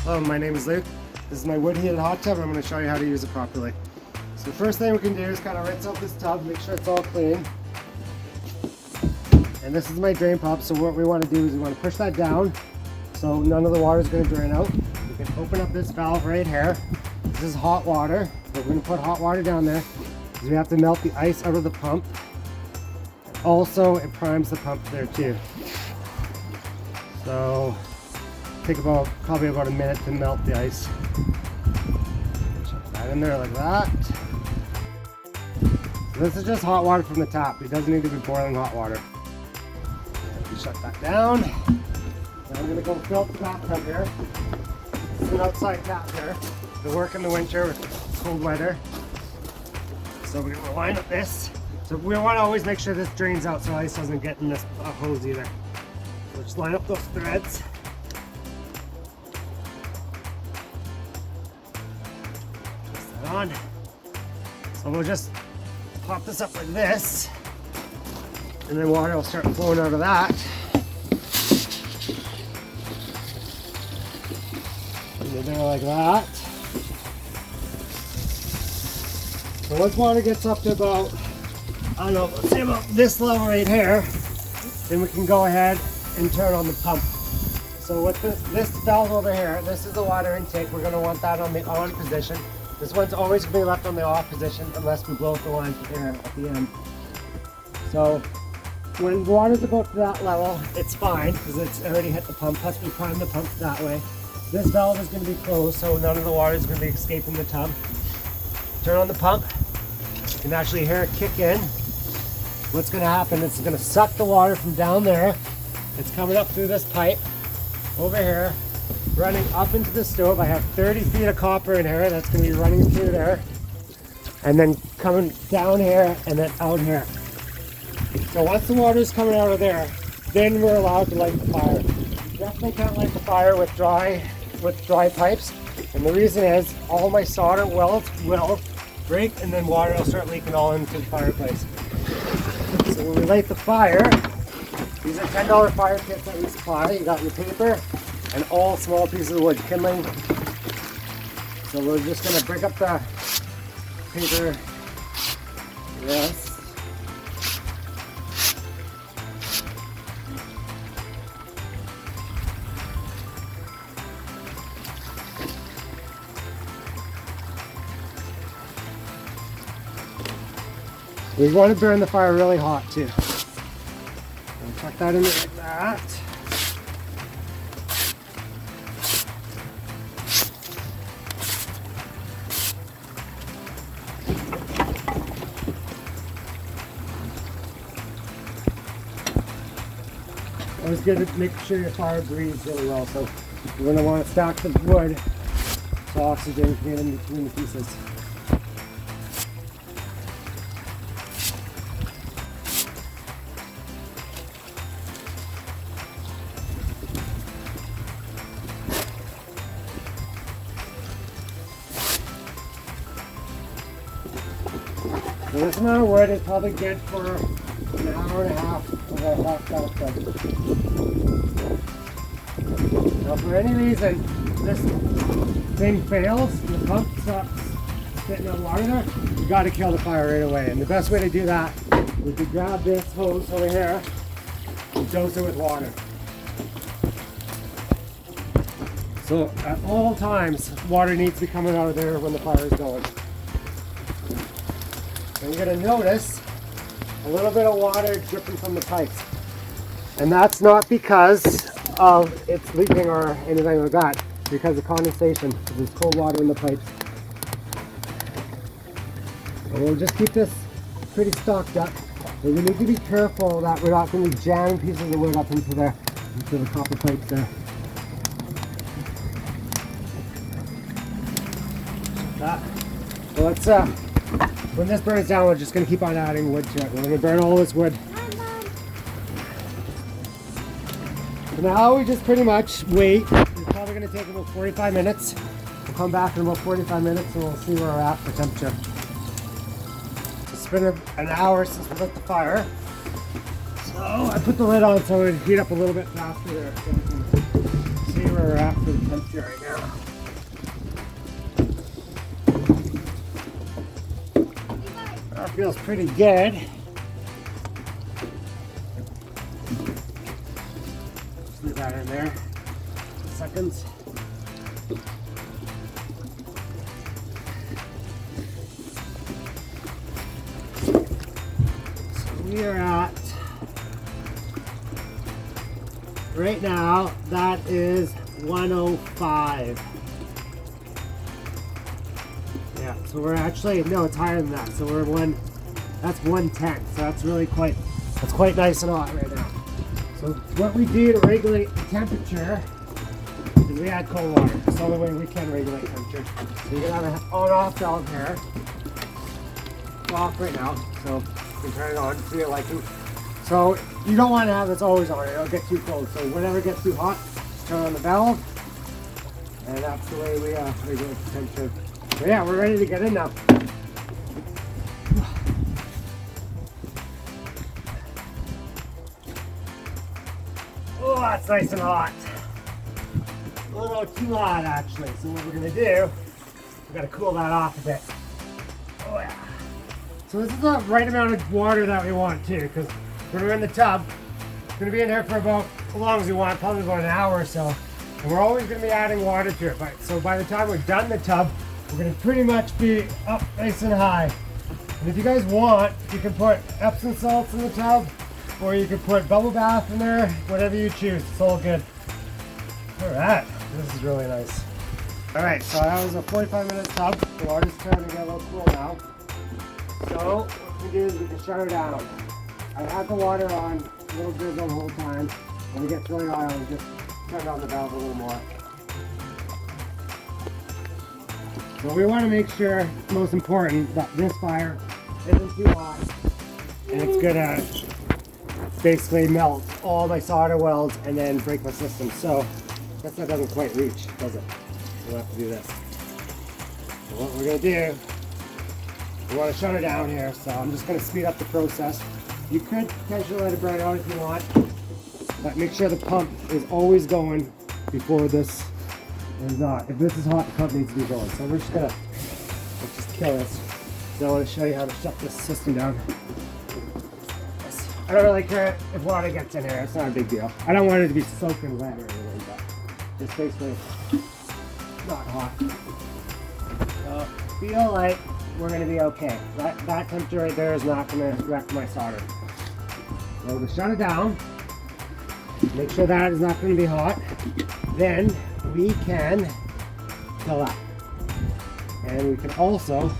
Hello, my name is Luke. This is my wood heated hot tub and I'm going to show you how to use it properly. So the first thing we can do is kind of rinse out this tub, make sure it's all clean. And this is my drain pump, so what we want to do is we want to push that down so none of the water is going to drain out. We can open up this valve right here. This is hot water. We're going to put hot water down there because we have to melt the ice out of the pump. Also, it primes the pump there too. So take probably about a minute to melt the ice. Chuck that in there like that. So this is just hot water from the tap. It doesn't need to be boiling hot water. And shut that down. Now I'm going to go fill up the bathtub here. This is an outside tap here. They work in the winter with cold weather. So we're going to line up this. So we want to always make sure this drains out so ice doesn't get in this hose either. So just line up those threads. On. So we'll just pop this up like this and then water will start flowing out of that. And there like that. So once water gets up to about, I don't know, let's say about this level right here, then we can go ahead and turn on the pump. So with this valve over here, this is the water intake. We're going to want that on the on position. This one's always going to be left on the off position unless we blow up the lines with air at the end. So when water's about to that level, it's fine because it's already hit the pump. Plus we prime the pump that way. This valve is going to be closed so none of the water is going to be escaping the tub. Turn on the pump. You can actually hear it kick in. What's going to happen is it's going to suck the water from down there. It's coming up through this pipe over here, running up into the stove. I have 30 feet of copper in here that's going to be running through there and then coming down here and then out here. So once the water is coming out of there, then we're allowed to light the fire. You definitely can't light the fire with dry pipes, and the reason is all my solder will break and then water will start leaking all into the fireplace. So when we light the fire, these are $10 fire kits that we supply. You got your paper and all small pieces of wood, kindling. So we're just going to break up the paper. Yes. We want to burn the fire really hot too. And tuck that in there like that. Always good to make sure your fire breathes really well. So you're going to want to stack the wood so oxygen can get in between the pieces. So this amount of wood is probably good for an hour and a half of our hot bathtub. Now for any reason this thing fails, the pump stops spitting out water there, you got to kill the fire right away. And the best way to do that is to grab this hose over here and dose it with water. So at all times, water needs to be coming out of there when the fire is going. And you're going to notice a little bit of water dripping from the pipes. And that's not because of it's leaking or anything like that, because of condensation, because there's cold water in the pipes. And we'll just keep this pretty stocked up. But we need to be careful that we're not going to be jamming pieces of wood up into the copper pipes there. That. So let's when this burns down, we're just going to keep on adding wood to it. We're going to burn all this wood. So now we just pretty much wait. It's probably going to take about 45 minutes. We'll come back in about 45 minutes and we'll see where we're at for temperature. It's been an hour since we lit the fire. So I put the lid on so it would heat up a little bit faster there. see where we're at for the temperature right now. That feels pretty good. Just leave that in there. Seconds. So we are at, right now, that is 105. Yeah, so we're actually, no, it's higher than that. So we're that's 110. So that's really quite nice and hot right now. So what we do to regulate the temperature is we add cold water. That's the only way we can regulate temperature. So you can have an on-off valve here. It's off right now, so you can turn it on to your liking. So you don't want to have this always on, it'll get too cold. So whenever it gets too hot, just turn on the valve. And that's the way we regulate the temperature. So yeah, we're ready to get in now. Oh, that's nice and hot. A little too hot actually. So what we're gonna do, we gotta cool that off a bit. Oh yeah. So this is the right amount of water that we want too, because when we're in the tub, it's gonna be in here for about as long as we want, probably about an hour or so. And we're always gonna be adding water to it. So by the time we're done the tub, we're gonna pretty much be up nice and high. And if you guys want, you can put Epsom salts in the tub, or you can put bubble bath in there, whatever you choose, it's all good. All right, this is really nice. All right, so that was a 45-minute tub. The water's starting to get a little cool now. So what we do is we can shut her down. I have the water on a little bit the whole time. When it gets really hot, I'll just turn on the valve a little more. So we want to make sure, most important, that this fire isn't too hot and it's gonna basically melt all my solder welds and then break my system. So I guess that doesn't quite reach, does it? We'll have to do this. So what we're gonna do, we want to shut her down here, so I'm just gonna speed up the process. You could potentially let it burn out if you want, but make sure the pump is always going before this is not. If this is hot, the pump needs to be going. So we're just gonna, let's just kill this. So I want to show you how to shut this system down. I don't really care if water gets in here, it's not a big deal. I don't want it to be soaking wet or anything, but just basically not hot. So feel like we're gonna be okay. That temperature right there is not gonna wreck my solder. So we'll shut it down. Make sure that is not gonna be hot. Then we can fill up. And we can also,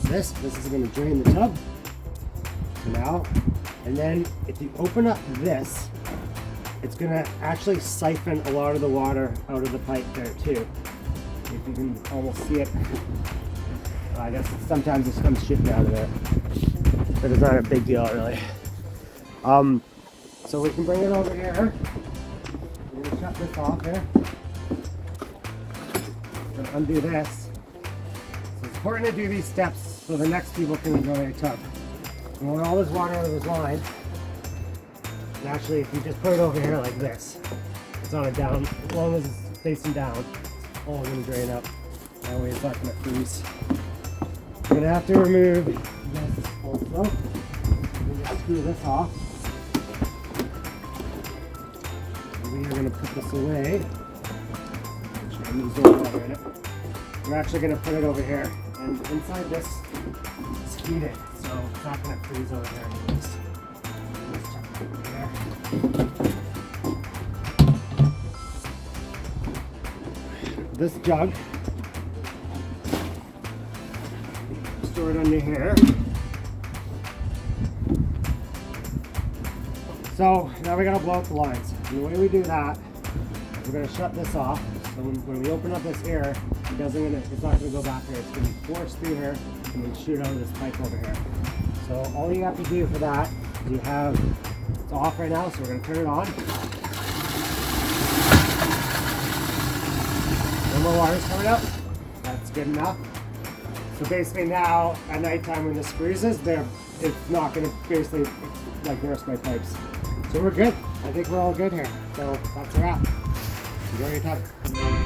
this is gonna drain the tub. So now, and then if you open up this, it's gonna actually siphon a lot of the water out of the pipe there too. If you can almost see it. I guess sometimes it comes shifting out of there, but it's not a big deal really. So we can bring it over here. We're gonna shut this off here. We're gonna undo this. So it's important to do these steps so the next people can enjoy their tub. And when all this water out of this line, and actually if you just put it over here like this, it's on a down, as long as it's facing down, it's all gonna drain up. That way it's not gonna freeze. We're gonna have to remove this also. We're gonna screw this off. We are gonna put this away. Water in it. We're actually gonna put it over here, and inside this is heated, so it's not gonna freeze over there anyways. Let's chuck it over here. This jug, store it under here. So now we gotta blow out the lines. And the way we do that, we're gonna shut this off. So when we open up this air, it's not gonna go back there. It's gonna be forced through here and then shoot out of this pipe over here. So all you have to do for that is it's off right now, so we're gonna turn it on. No more water's coming up. That's good enough. So basically now, at nighttime when this freezes, it's not gonna basically like burst my pipes. So we're good. I think we're all good here. So that's a wrap. Enjoy your time.